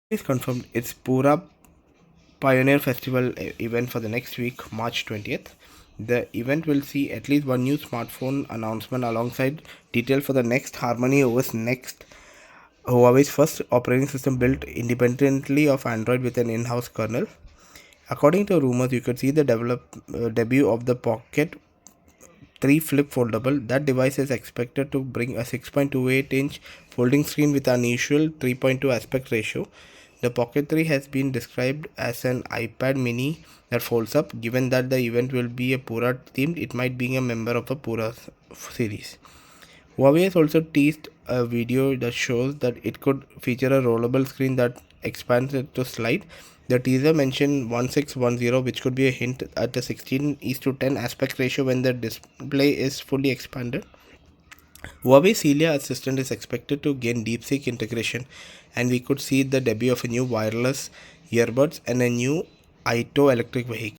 Is confirmed its Pura Pioneer Festival event for the next week, March 20th. The event will see at least one new smartphone announcement alongside details for the next HarmonyOS Next, Huawei's first operating system built independently of Android with an in-house kernel. According to rumors, you could see the debut of the Pocket 3 Flip Foldable. That device is expected to bring a 6.28-inch folding screen with an unusual 3.2 aspect ratio. The Pocket 3 has been described as an iPad mini that folds up. Given that the event will be a Pura themed, it might be a member of a Pura series. Huawei has also teased a video that shows that it could feature a rollable screen that expands it to slide. The teaser mentioned 1610, which could be a hint at a 16:10 aspect ratio when the display is fully expanded. Huawei Celia Assistant is expected to gain DeepSeek integration, and we could see the debut of a new wireless earbuds and a new Aito electric vehicle.